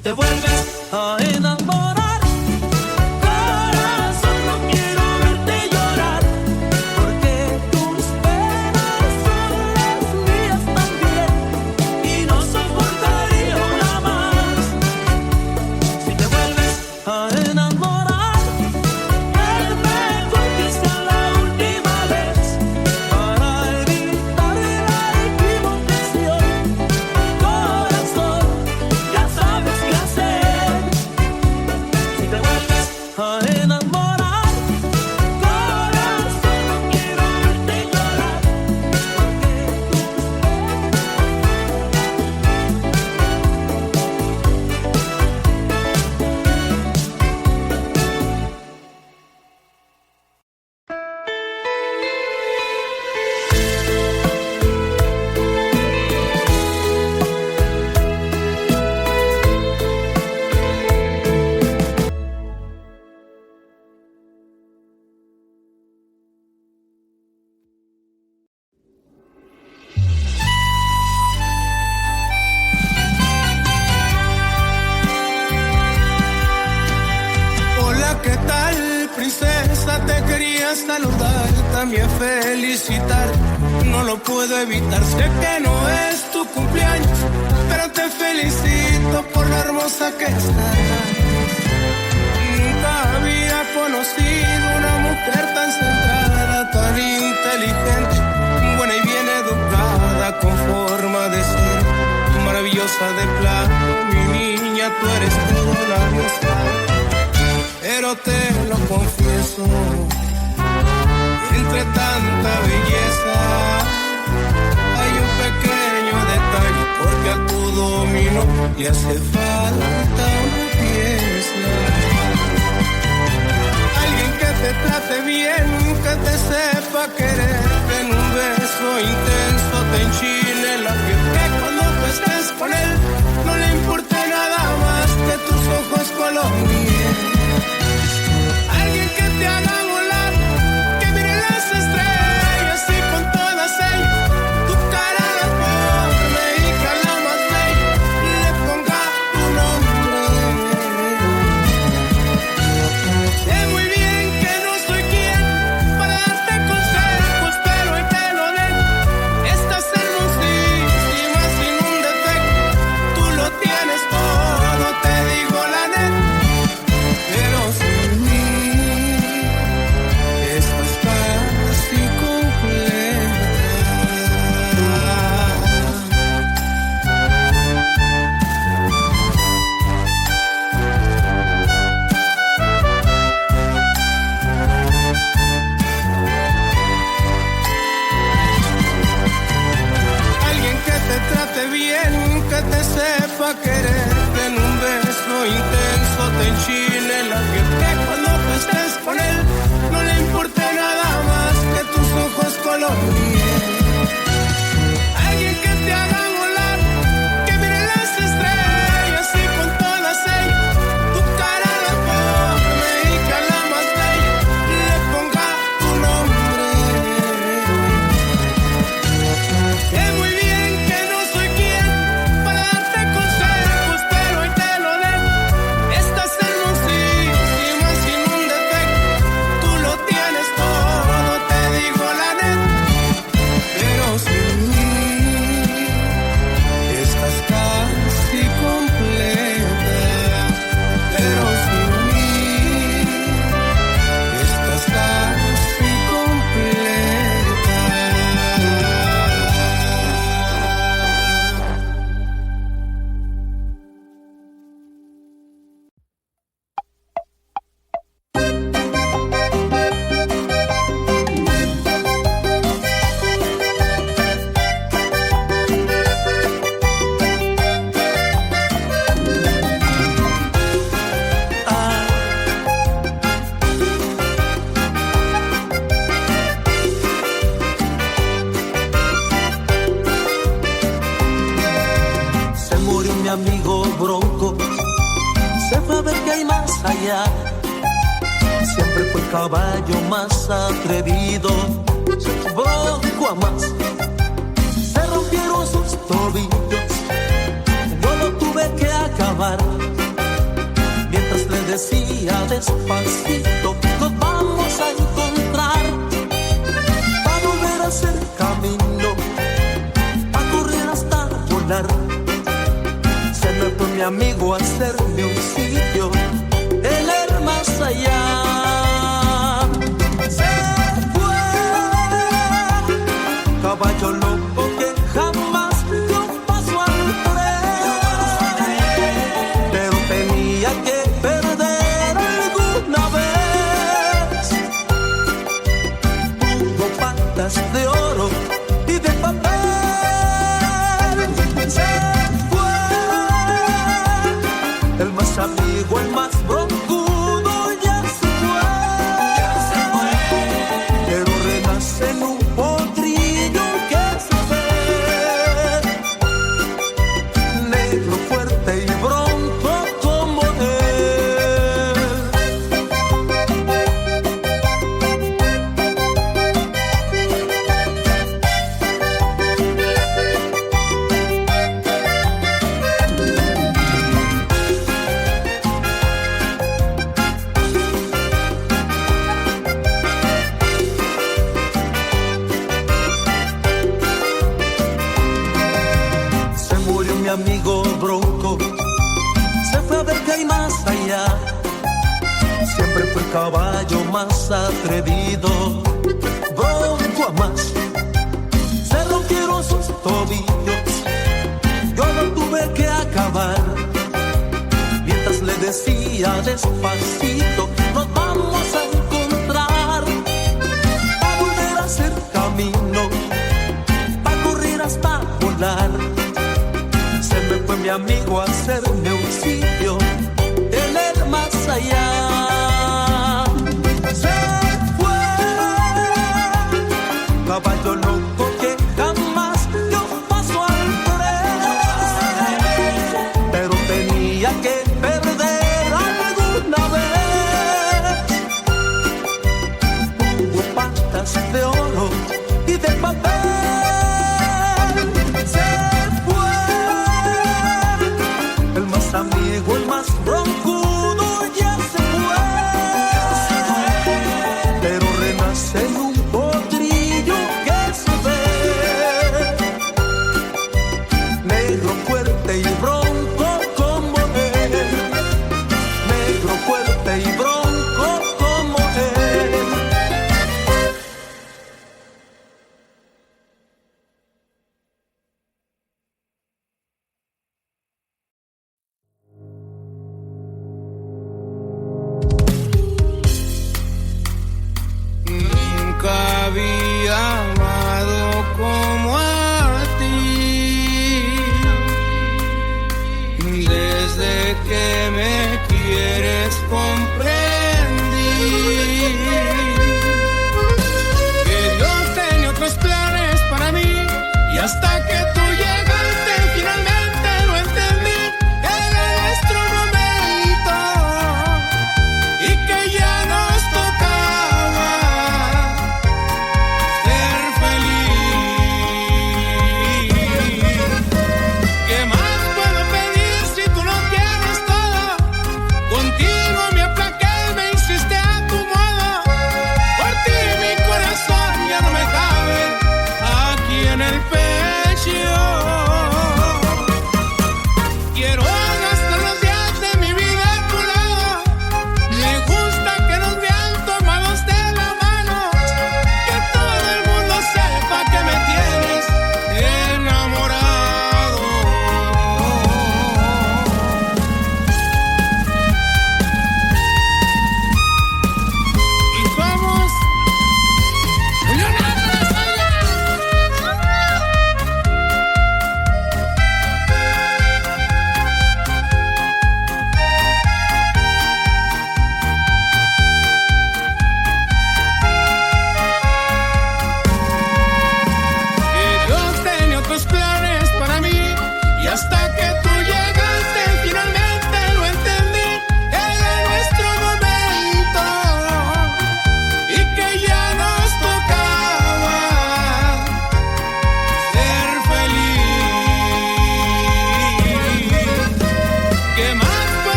Si te vuelves a enamorar, corazón, no quiero verte llorar, porque tus penas son las mías también, y no soportaría una más. Si te vuelves a enamorar, es mejor que sea la última vez, para evitar la equivocación. Corazón, ya sabes qué hacer. Si te vuelves a enamorar, corazón, no quiero verte llorar, porque Hola, ¿qué tal, princesa? Te quería saludar, también felicitar. No lo puedo evitar, sé que no es tu cumpleaños, pero te felicito por lo hermosa que estás. Nunca había conocido una mujer tan centrada, tan inteligente, buena y bien educada, con forma de ser, maravillosa de plano. Mi niña, tú eres toda la diosa. Pero te lo confieso, entre tanta belleza hay un pequeño detalle, porque a tu dominó le hace falta una pieza. Alguien que te trate bien, que te sepa querer, que en un beso intenso te enchile la piel, que cuando tú estés con él no le importe nada más que tus ojos color miel. Alguien que te haga volar, que mire las estrellas y con todas ellas tu cara la forme, y que a la más bella le ponga tu nombre. Sé muy bien que no soy quien para darte consejos, pero hoy te lo den. Estás hermosísima sin un defecto, tú lo tienes todo, te digo la neta. Pero sin mí estás casi completa. Alguien que te trate bien, que te sepa querer, que en un beso intenso te enchile la piel, que cuando tú estés con él no le importe nada más que tus ojos color miel. Alguien que te haga volar, que mire las estrellas y con todas ellas tu cara la forme, y que a la más bella le ponga tu nombre. Sé muy bien que no soy quien para darte consejos, pero hoy te lo den. Estás hermosísima sin un defecto, tú lo tienes todo, te digo la neta. Pero sin mí estás casi completa. Pero sin mí estás casi completa. se murió mi amigo Bronco, se fue a ver qué hay más allá. Siempre fue el caballo más atrevido, Bronco a más. Se rompieron sus tobillos, yo lo tuve que acabar. decía despacito, nos vamos a encontrar, para volver a hacer camino, para correr hasta volar. Se me fue mi amigo a hacerme un sitio en el más allá. Se fue, caballo loco que jamás dio paso al tren, pero tenía que perder alguna vez. Tuvo patas de oro y de papel. Se fue, el más amigo, el más broncudo, ya se fue, pero renace en un potrillo que se ve, negro, fuerte y bronco como él. Se murió mi amigo Bronco, se fue a ver qué hay más allá. Siempre fue el caballo más atrevido, Bronco a más. Se rompieron sus tobillos, yo lo tuve que acabar. Mientras le decía despacito, nos vamos a encontrar, a volver a hacer camino, para correr hasta volar. Se me fue mi amigo a hacerme un sitio en el más allá. Se fue, caballo loco que jamás dio paso al tren, pero tenía que perder alguna vez. Tuvo patas de oro y de papel. Se fue, el más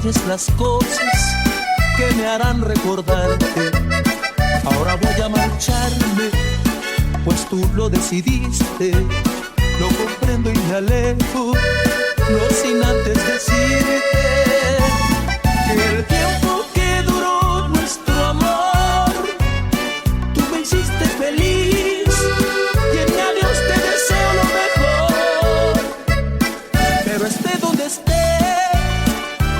detalles, las cosas que me harán recordarte. Ahora voy a marcharme, pues tú lo decidiste. Lo comprendo y me alejo, no sin antes decirte que el tiempo que duró nuestro amor, tú me hiciste feliz y en mi adiós te deseo lo mejor. Pero esté donde esté,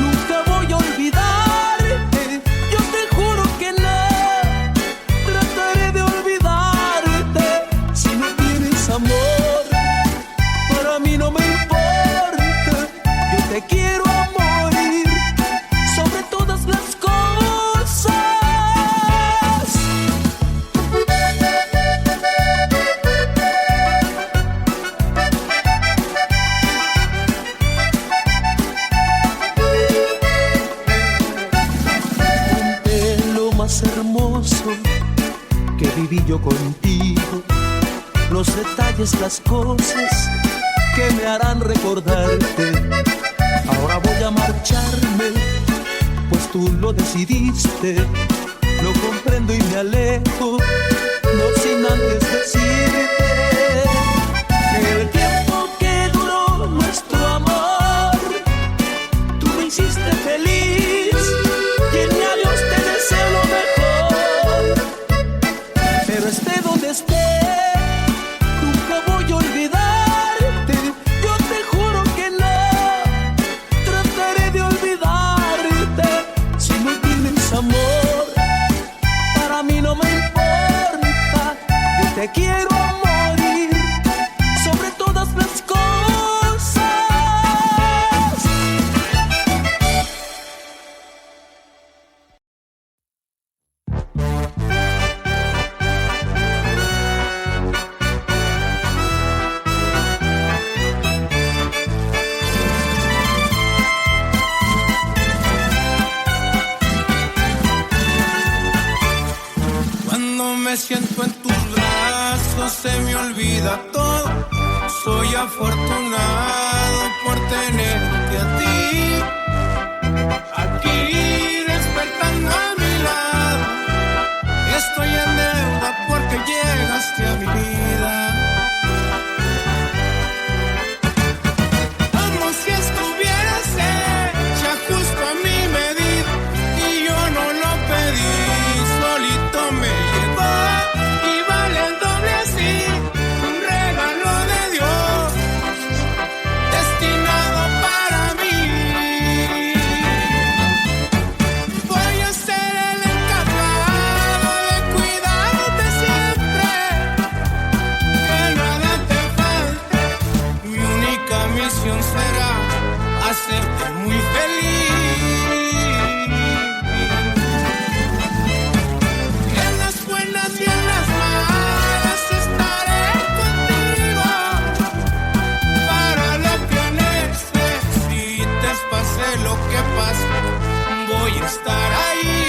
nunca voy a olvidarte. Yo te juro que no trataré de olvidarte. Si no tienes amor, para mí no me importa. Yo te quiero a morir sobre todas las cosas. Conté lo más hermoso que viví yo contigo, los detalles, las cosas que me harán recordarte. Ahora voy a marcharme, pues tú lo decidiste. Lo comprendo y me alejo, no sin antes decirte que el tiempo que duró nuestro amor, tú me hiciste feliz y en mi adiós te deseo lo mejor. Pero esté donde esté, nunca voy a olvidarte. Yo te juro que no trataré de olvidarte. Si no tienes amor, para mí no me importa. Yo te quiero a morir sobre todas las cosas. Cuando me siento en tus brazos se me olvida todo. Soy afortunado por tenerte a ti, aquí despertando a mi lado. Estoy en deuda porque llegaste a mi vida. Como si estuvieras hecha justo a mi medida y yo no lo pedí, solito me llegó y vale el doble así, un regalo de Dios destinado para mí. Voy a ser el encargado de cuidarte siempre, que nada te falte. Mi única misión será hacerte muy feliz. En las buenas y en las malas estaré contigo. Para lo que necesites, pase lo que pase, voy a estar ahí.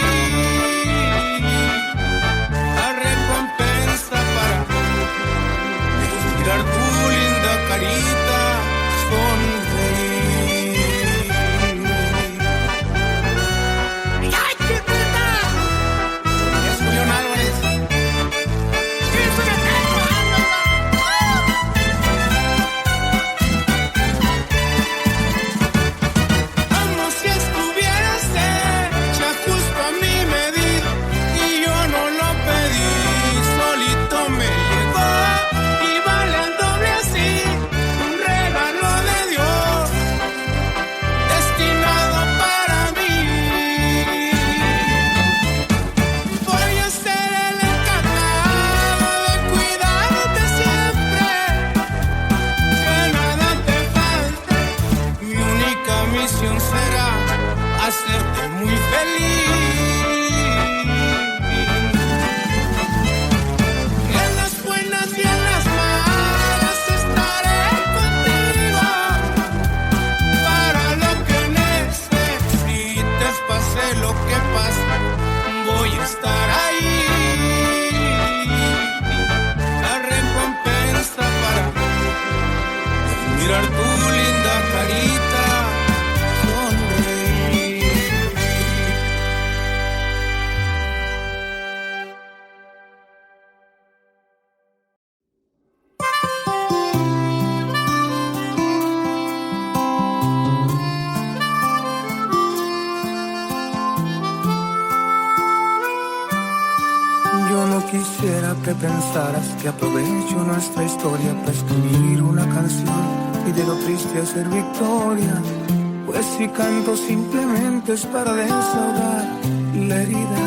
La recompensa para mirar tu linda carita, sonreír. ¡Ay, qué puta! Es Julián Álvarez. ¡Eso ya tengo! Como si estuvieras hecha que pensaras que aprovecho nuestra historia para escribir una canción y de lo triste hacer victoria. Pues si canto simplemente es para desahogar la herida.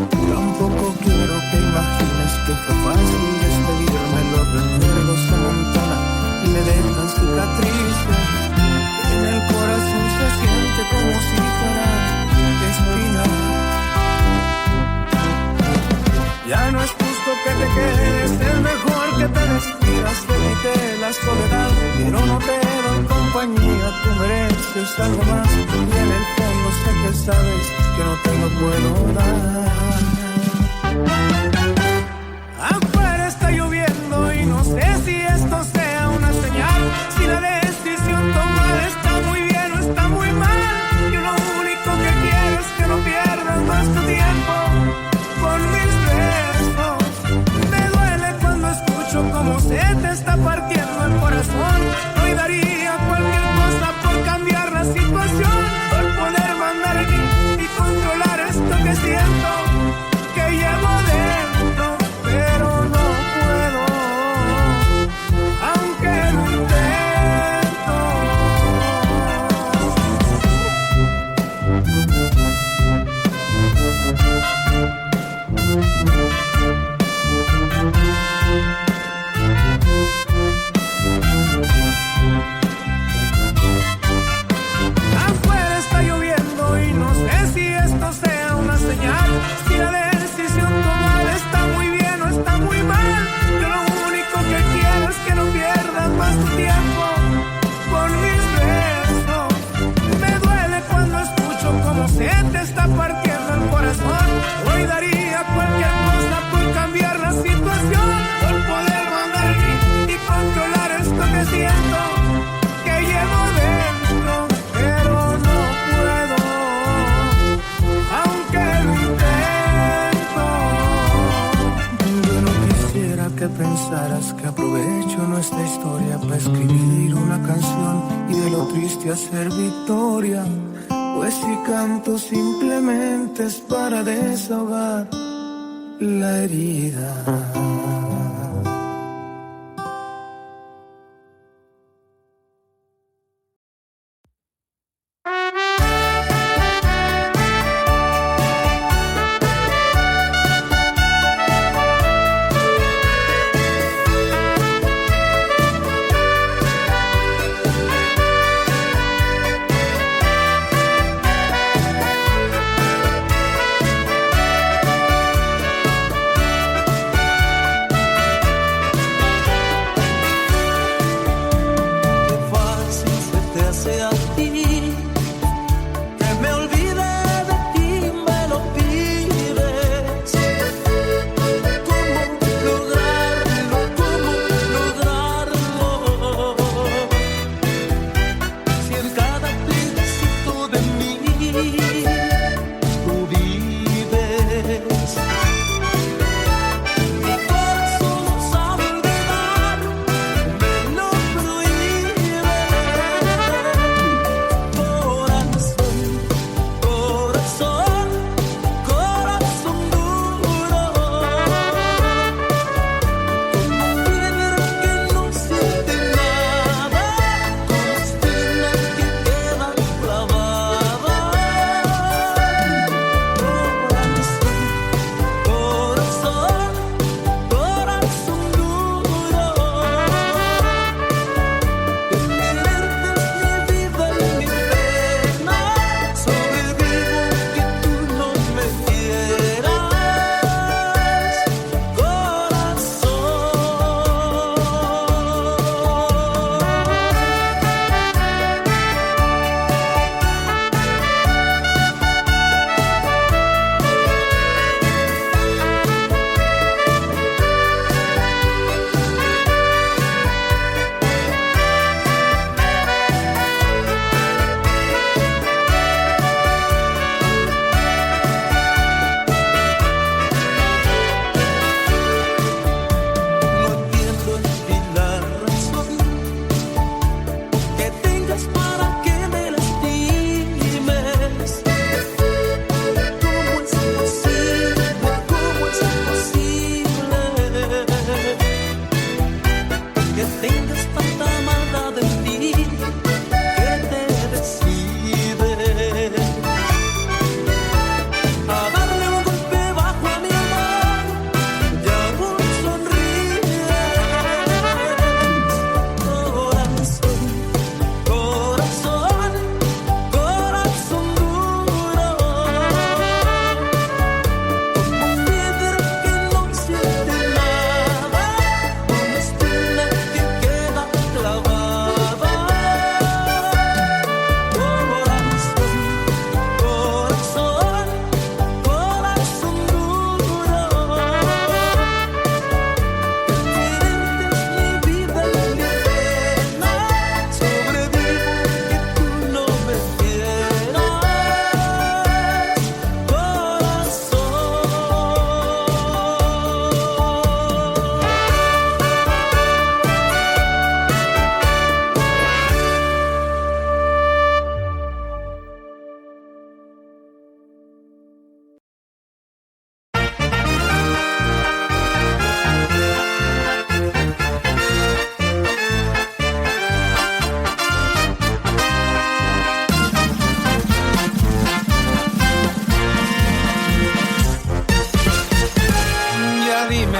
Tampoco quiero que imagines que fue fácil despedirme. Los recuerdos se amontonan y me dejan cicatrices. En el corazón se siente como si fuera espinas. Ya no es justo que te quedes, es mejor que te despidas de la soledad. Pero no te doy compañía, tú mereces algo más. Y en el fondo sé que sabes que no te lo puedo dar. Afuera está lloviendo y no sé si esto sea una señal. Si la decisión tomada está muy bien o está muy mal. Yo lo único que quiero es que no pierdas más tu tiempo con mis besos. Me duele cuando escucho cómo se te está partiendo el corazón. Hoy daría cualquier cosa por cambiar la situación, por poder mandar y controlar esto que siento, que llevo dentro, pero no puedo, aunque lo intento. Afuera está lloviendo y no sé si esto sea una señal. Si la decisión tomada está muy bien o está muy mal. Yo lo único que quiero es que no pierdas más tu tiempo con mis besos. Me duele cuando escucho cómo se te está partiendo el corazón. Hoy daría cualquier cosa por cambiar la situación, por poder mandar y controlar esto que siento, que llevo dentro, pero no puedo, aunque lo intento. Yo no quisiera que pensaras que aprovecho nuestra historia para escribir una canción y de lo triste hacer victoria. Pues si canto simplemente es para desahogar la herida.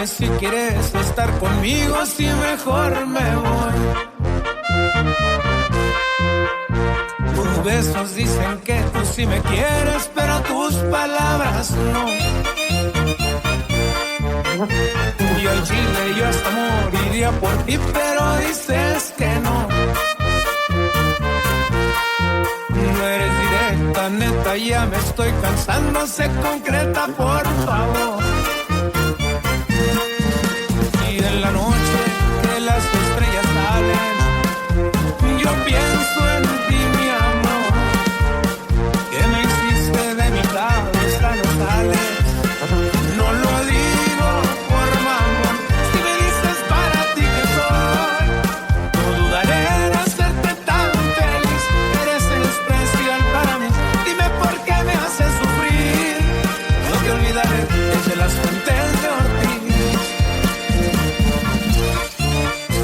dime si quieres estar conmigo, si mejor me voy. Tus besos dicen que tú sí me quieres, pero tus palabras no. Y al chile yo hasta moriría por ti, pero dices que no. No eres directa, neta, ya me estoy cansando, sé concreta, por favor. Y en la noche que las estrellas salen, yo pienso en ti, mi amor. Que me hiciste de mi cabeza, no sale. No lo digo por mamón, si me dices para ti que soy, no dudaré en hacerte tan feliz. Eres especial para mí, dime por qué me haces sufrir. No te olvidaré desde las fuentes de Ortiz.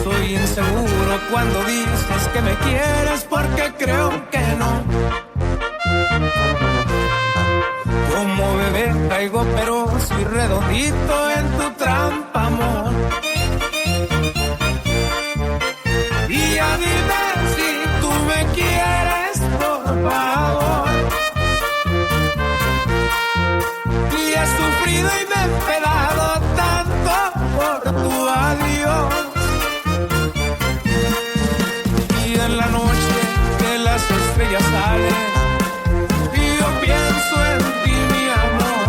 Soy inseguro cuando dices que me quieres, porque creo que no. Como bebé caigo, pero soy redondito en tu trampa, amor. Y ya dime si tú me quieres, por favor. Y he sufrido y me he pedado tanto por tu adiós. Y en la noche que las estrellas salen, yo pienso en ti, mi amor.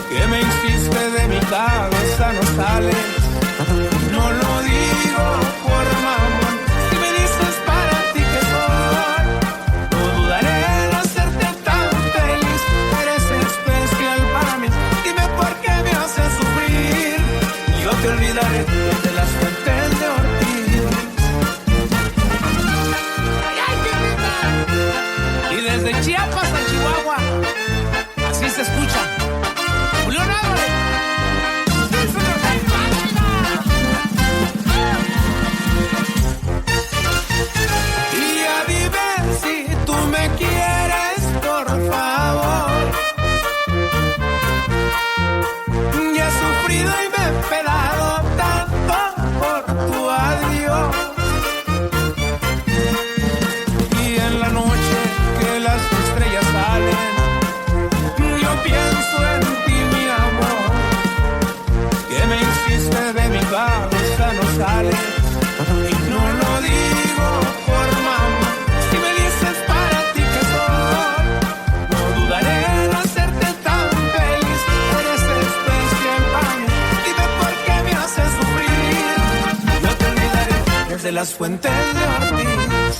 Que me hiciste de mi cabeza, no sale. No lo digo por mamón, si me dices para ti que soy, no dudaré en hacerte tan feliz. Eres especial para mí, dime por qué me haces sufrir. Yo te olvidaré desde las fuentes de Ortiz. Y desde Chiapas a Chihuahua, así se escucha. Julián Álvarez. Y ya dime si tú me quieres, por favor. Ya he sufrido y me he pedado tanto por tu adiós. Y en la noche que las estrellas salen, yo pienso en ti, mi amor. Que me hiciste de mi cabeza, no sale. Y no lo digo por mamá, si me dices para ti que soy, no dudaré en hacerte tan feliz. Eres especial para mí, dime por qué me haces sufrir. No te olvidaré desde las fuentes de Ortiz.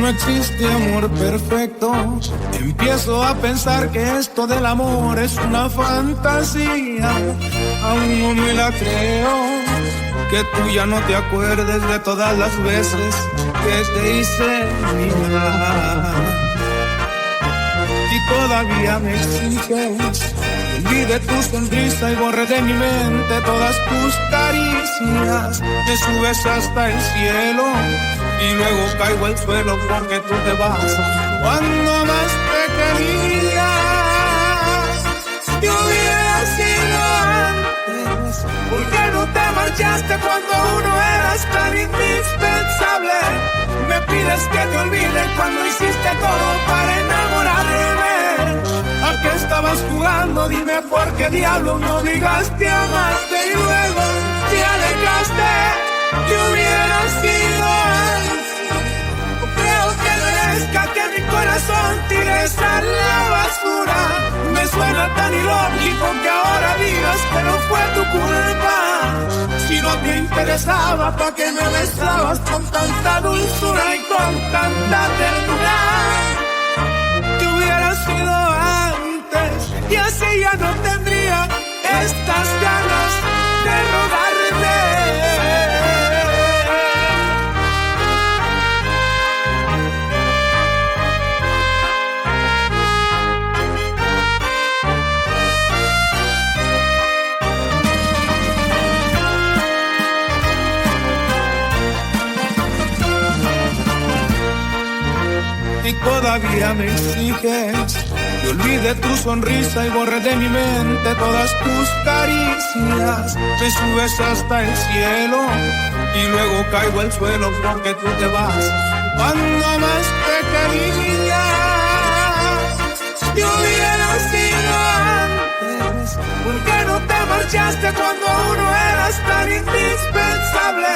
no existe amor perfecto. Empiezo a pensar que esto del amor es una fantasía. Aún no me la creo, que tú ya no te acuerdes de todas las veces que te hice mía. Y todavía me exiges, olvide tu sonrisa y borre de mi mente todas tus caricias. Me subes hasta el cielo y luego caigo al suelo porque tú te vas cuando más te quería. Si hubiera sido antes, ¿por qué no te marchaste cuando uno eras tan indispensable? Me pides que te olvide cuando hiciste todo para enamorarme. ¿A qué estabas jugando? Dime por qué diablos me obligaste a amarte y luego te alejaste. ¿Qué hubiera sido antes? Creo que merezca que mi corazón tires a la basura. Me suena tan ilógico que ahora digas que no fue tu culpa. Si no te interesaba, ¿para qué me besabas con tanta dulzura y con tanta ternura? ¿Qué hubiera sido antes? Y así ya no tendría estas ganas de rogarte. Y todavía me exiges que olvide tu sonrisa y borre de mi mente todas tus caricias. Me subes hasta el cielo y luego caigo al suelo porque tú te vas cuando más te quería. Si hubiera sido antes, ¿por qué no te marchaste cuando uno eras tan indispensable?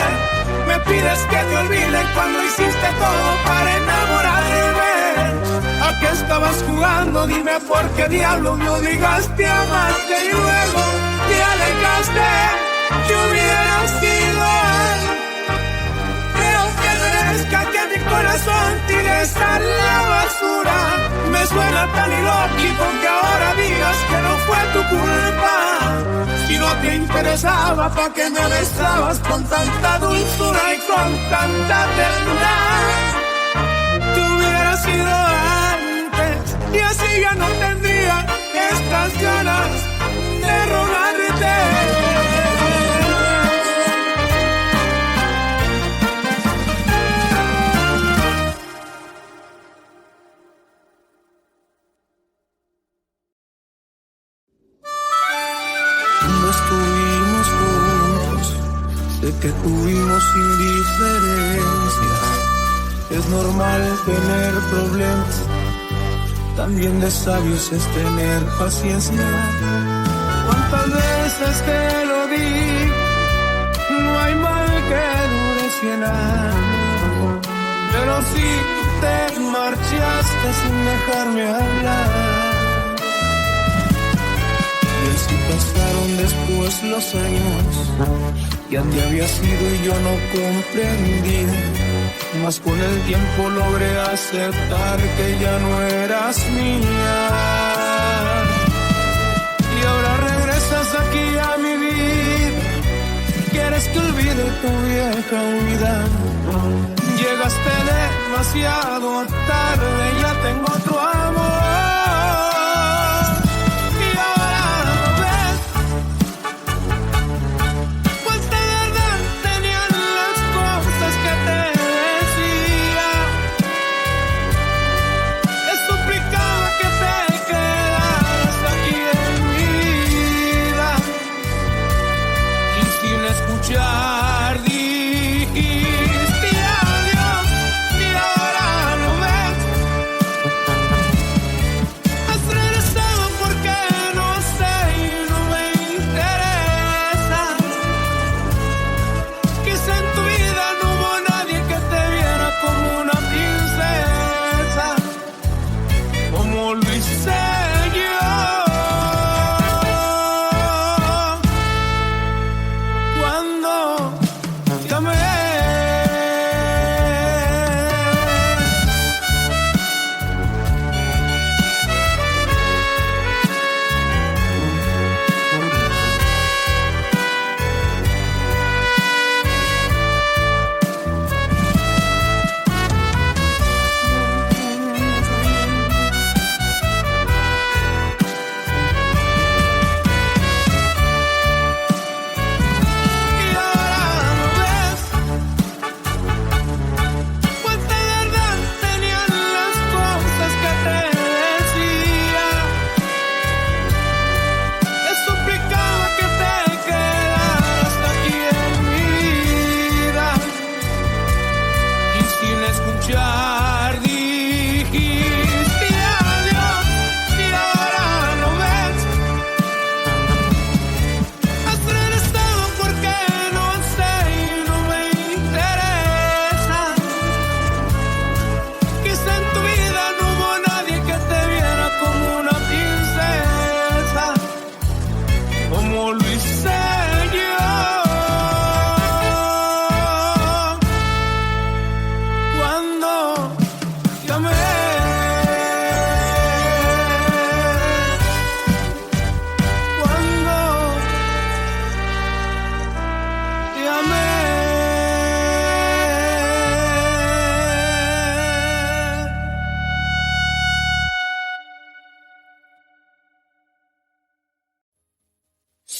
Me pides que te olvide cuando hiciste todo para enamorarme. ¿A qué estabas jugando? Dime por qué diablos me obligaste a amarte y luego te alejaste. ¿Qué hubiera sido antes? Creo que merezca que mi corazón tires a la basura. Me suena tan ilógico que ahora digas que no fue tu culpa. Si no te interesaba, ¿para qué me besabas con tanta dulzura y con tanta ternura? Tú hubieras sido antes y así ya no tendría estas ganas de rogarte. Cuando estuvimos juntos, sé que tuvimos indiferencia. Es normal tener problemas, también de sabios es tener paciencia. ¿Cuántas veces te lo di? No hay mal que dure 100 años. Pero si te marchaste sin dejarme hablar. Y así pasaron después los años. Ya te había sido y yo no comprendí. Mas con el tiempo logré aceptar que ya no eras mía. Y ahora regresas aquí a mi vida. Quieres que olvide tu vieja vida. Llegaste demasiado tarde, ya tengo otro amor. Dijiste adiós y ahora lo ves.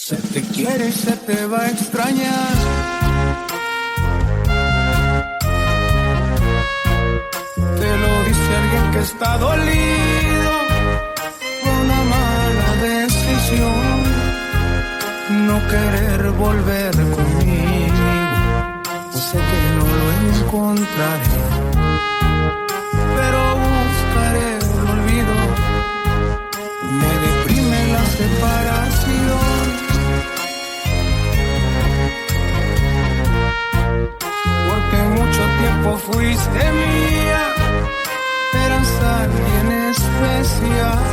Se te quiere y se te va a extrañar. Te lo dice alguien que está dolido por una mala decisión. No querer volver conmigo, sé que no lo encontraré, pero buscaré el olvido. Me deprime la separación, porque mucho tiempo fuiste mía, eras alguien especial,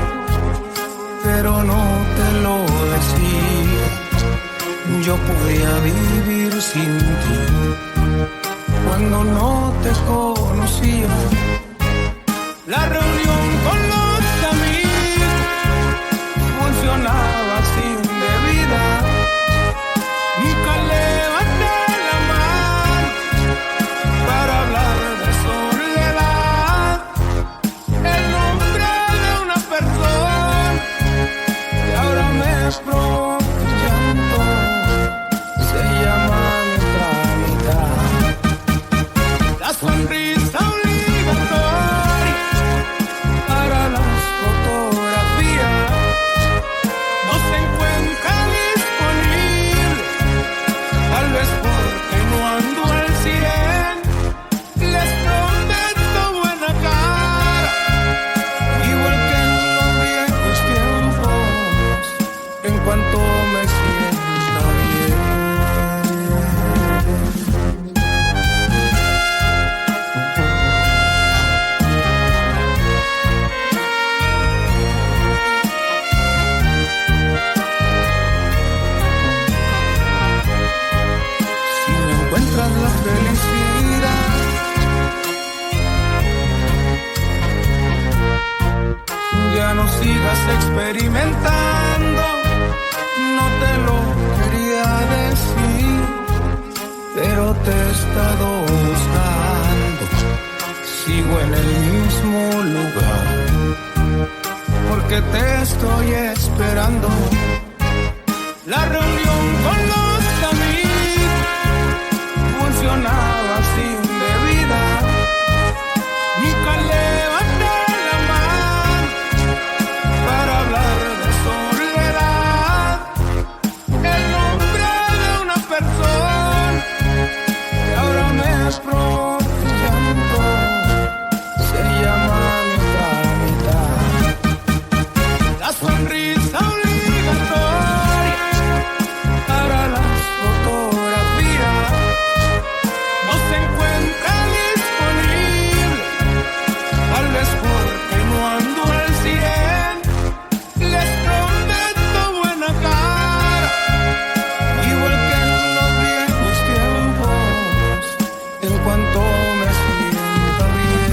pero no te lo decía. Yo podía vivir sin ti cuando no te conocía. La reunión con los amigos funcionaba sin bebida. Nunca levanté la mano para hablar de soledad. El nombre de una persona que ahora me provoca llanto se llama nuestra mitad. La sonrisa obligatoria para las fotografías no se encuentra disponible, tal vez porque no ando al 100. Les prometo buena cara, igual que en los viejos tiempos, en cuanto me sienta bien. Si no encuentras la felicidad, ya no sigas experimentando. No te lo quería decir, pero te he estado buscando. Sigo en el mismo lugar, porque te estoy esperando. La reunión con los amigos funcionaba sin bebida. Nunca levanté la mano para hablar de soledad. El nombre de una persona que ahora me provoca llanto se llama nuestra mitad. La sonrisa obligatoria para las fotografías no se encuentra disponible, tal vez porque no ando al 100. Les prometo buena cara, igual que en los viejos tiempos, en cuanto me sienta bien.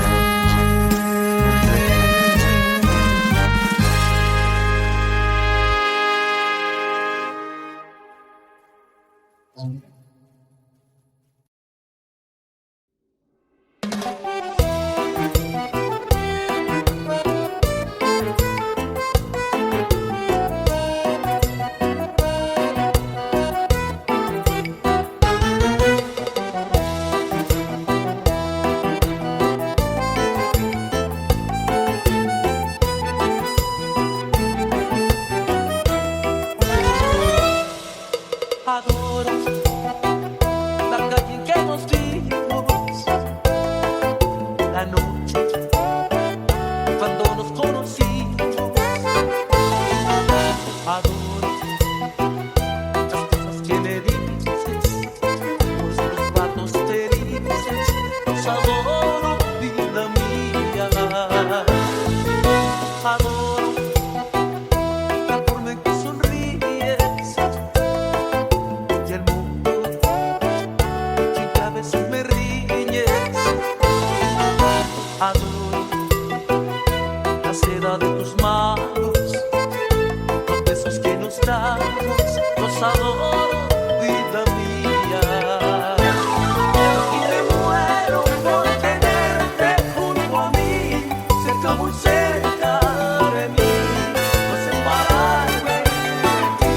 Adoro la calle en que nos vimos, la noche cuando nos conocimos. Adoro las cosas que me dices, pues los ratos felices, los adoro, vida mía. Adoro la forma en que sonríes y el mundo sin que a veces me riñes. Adoro la seda de tus manos, los besos que nos damos, los adoro, vida mía. Y me muero por tenerte junto a mí, cerca, muy cerca de mí, no separarme de ti.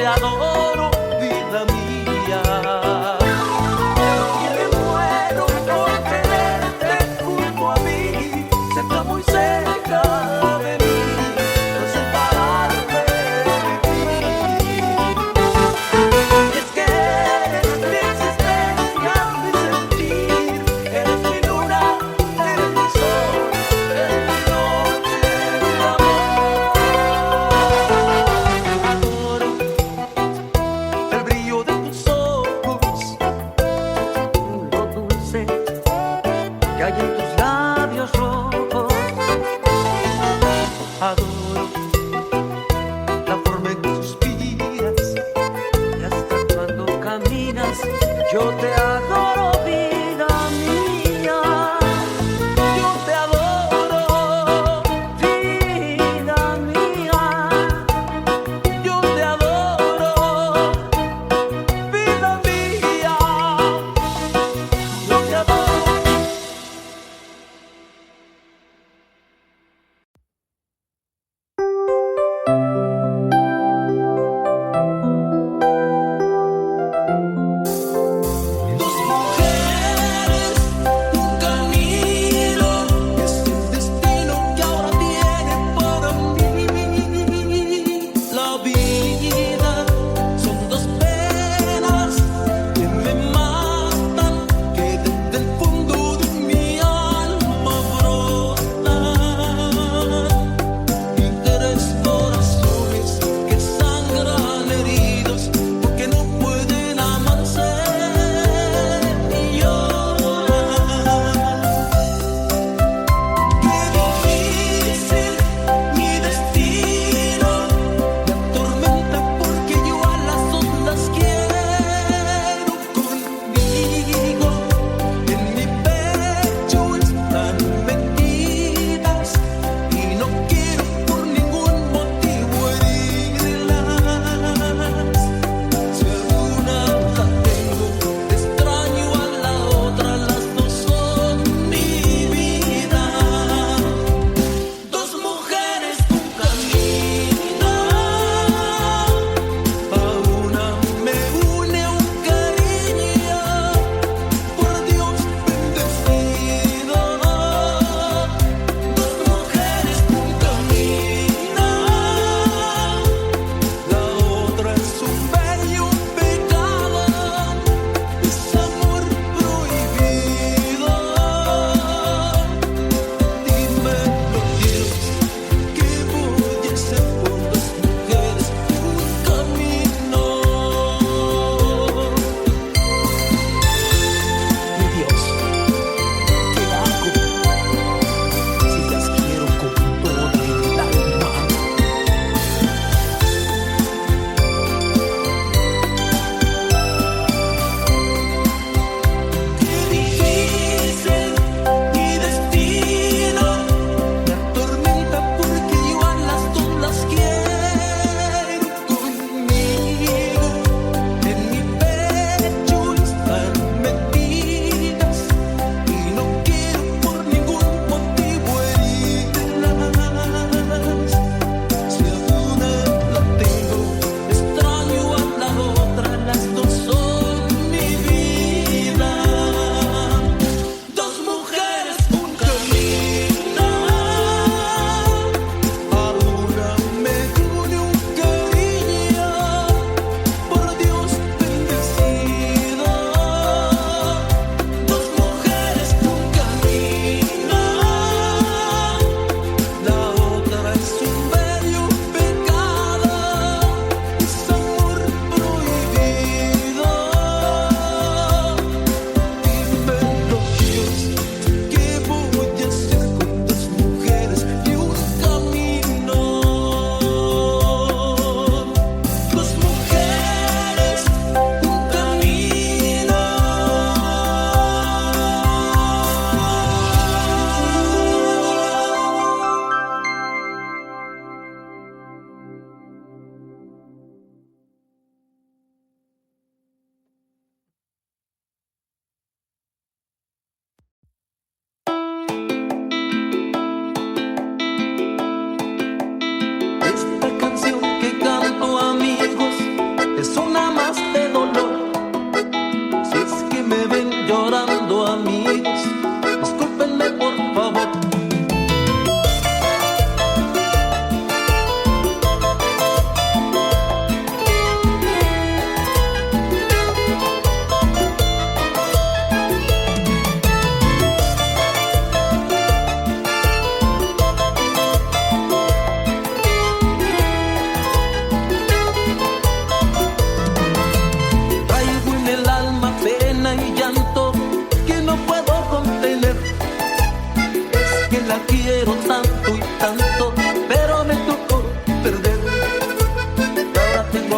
te adoro, vida mía. Y me muero por tenerte junto a mí, cerca, muy cerca de mí, no separarme de ti. Y es que eres mi existencia, mi sentir, eres mi luna, eres mi sol, eres mi noche, mi amor. Adoro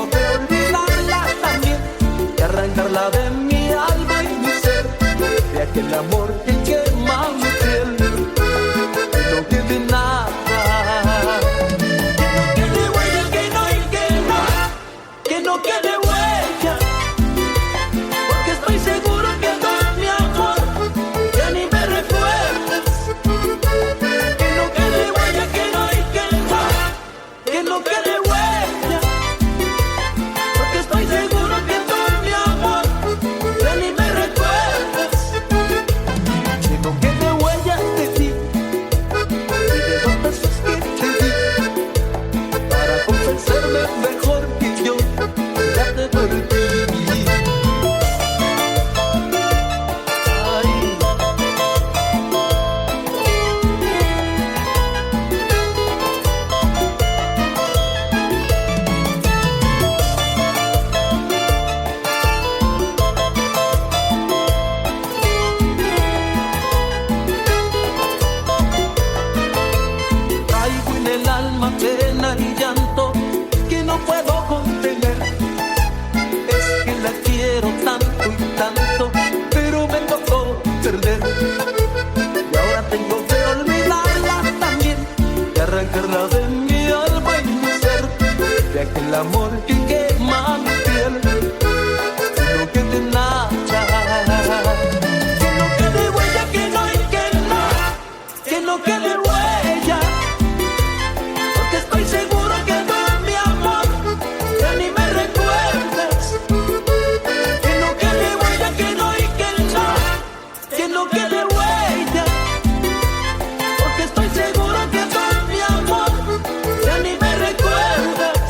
tengo que olvidarla también y arrancarla de mi alma y mi ser, de aquel amor que quema mi piel, que no quede nada, que no quede huella, que no y que no quede huella, porque estoy seguro que todo mi amor ya ni me recuerdas, que no quede huella, que no y que no quede huella, porque estoy seguro que todo mi amor ya ni me recuerdas, que no quede huella de ti y de los besos que te di para convencerme mejor que yo ya te perdí. Ay. Traigo en el alma pena y llanto que no puedo contener. Es que la quiero tanto y tanto, pero me tocó perder. Y ahora tengo que olvidarla también y arrancarla de mi alma y mi ser, de aquel amor que quema mi piel, que no quede nada, que no quede huella, que no y que no quede huella, porque estoy seguro que todo mi amor ya ni me recuerdas, que no quede huella, que no y que no quede huella, porque estoy seguro que todo mi amor ya ni me recuerdas,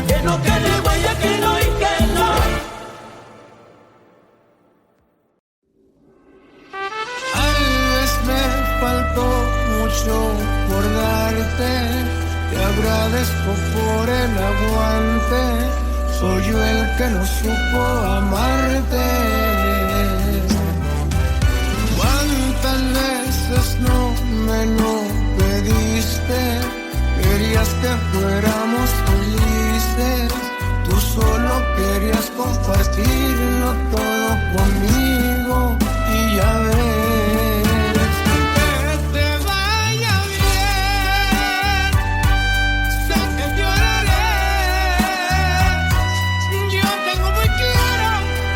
que no quede huella, que no y que no. Tal vez me faltó mucho por darte, te agradezco por el aguante, soy yo el que no supo amarte. ¿Cuántas veces no me lo pediste? Querías que fuéramos felices, tú solo querías compartirlo todo conmigo y ya ves. Que te vaya bien, sé que lloraré, yo tengo muy claro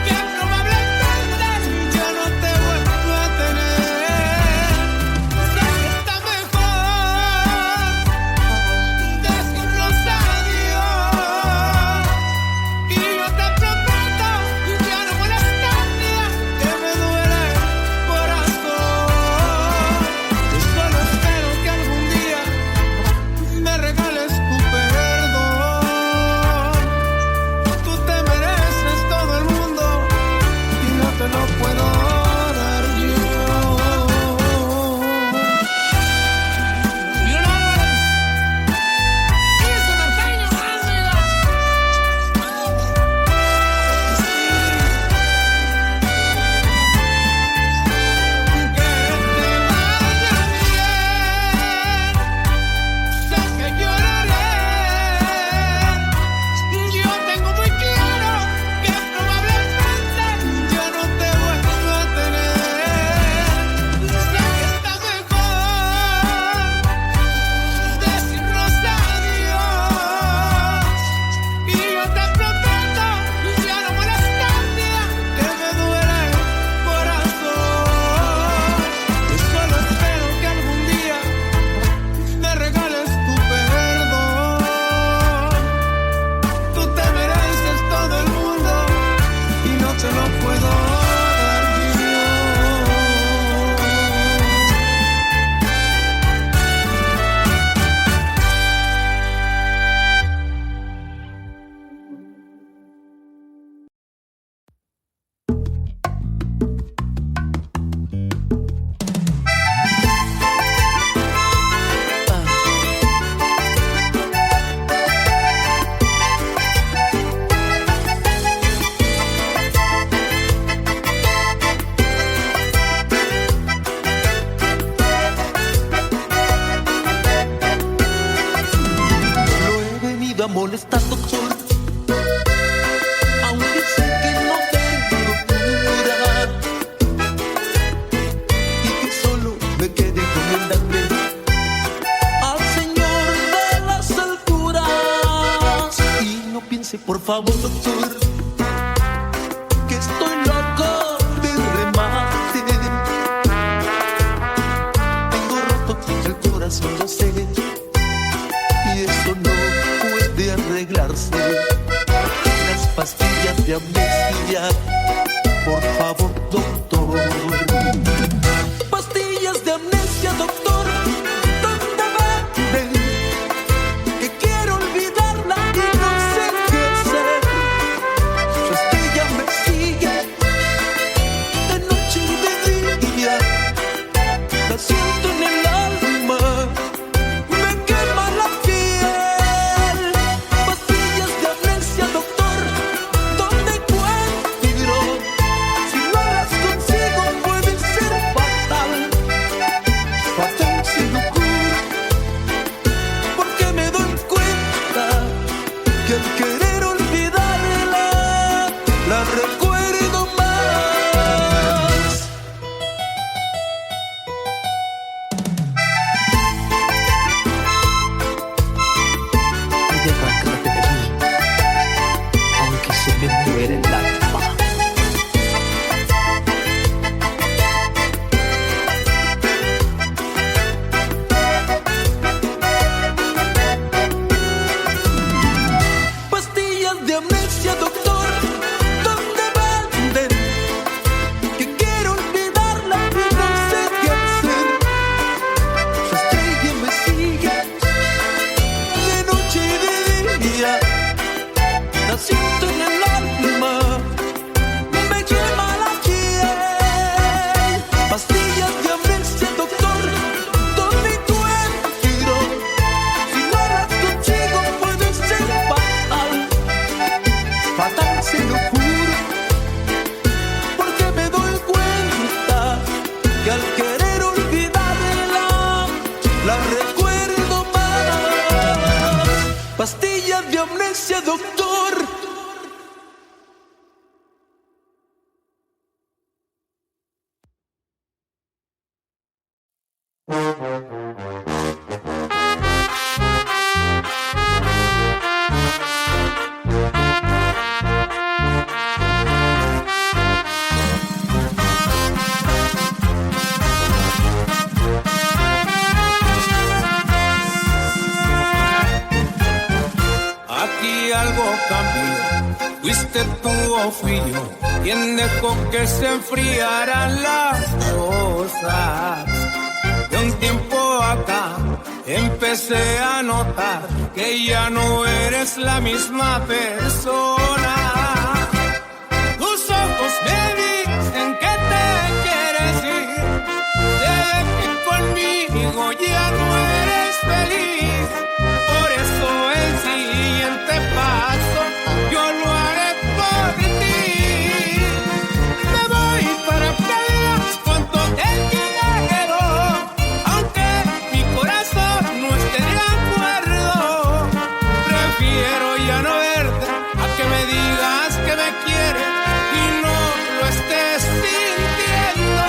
que probablemente yo no te vuelvo a tener, sé que está mejor decirnos adiós, y yo te prometo ya no voy a por favor, doctor, que estoy loco de remate. Tengo roto el corazón, yo sé, y eso no puede arreglarse. Las pastillas de amnesia, por favor, doctor. Pastillas de amnesia, doctor, ¿dónde venden? Que quiero olvidarla y no sé qué hacer. Su estrella me sigue de noche y de día. La siento en el alma, me quema la piel. Pastillas de amnesia, doctor, ¿dónde encuentro? Si no las consigo puede ser fatal. Fatal si no curo, porque me doy cuenta que al querer olvidarla, la recuerdo más. Hay que arrancarte de mí, aunque se me muere el alma. Pastillas de amnesia, doctor, ¿dónde venden? Que quiero olvidarla y no sé qué hacer. Su estrella me sigue de noche y de día. La siento en el alma, me quema la piel. Pastillas de amnesia, doctor, ¿dónde encuentro? Si no las consigo puede ser fatal. Fatal se lo juro, porque me doy cuenta que al querer olvidarla, la recuerdo más. Pastillas de amnesia, doctor. Aquí algo cambió, fuiste tú o fui yo quien dejó que se enfriaran las cosas. De un tiempo acá empecé a notar que ya no eres la misma persona. Tus ojos me dicen que te quieres ir, sé que conmigo ya no eres feliz. Por eso el siguiente paso yo lo haré por ti. Me voy para que veas cuánto te quiero, aunque mi corazón no esté de acuerdo. Prefiero ya no verte a que me digas que me quieres y no lo estés sintiendo.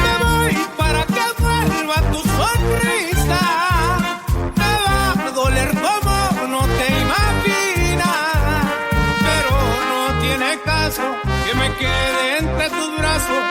Me voy para que vuelva tu sonrisa. Me va a doler como no te imaginas, pero no tiene caso que me quede entre tus brazos.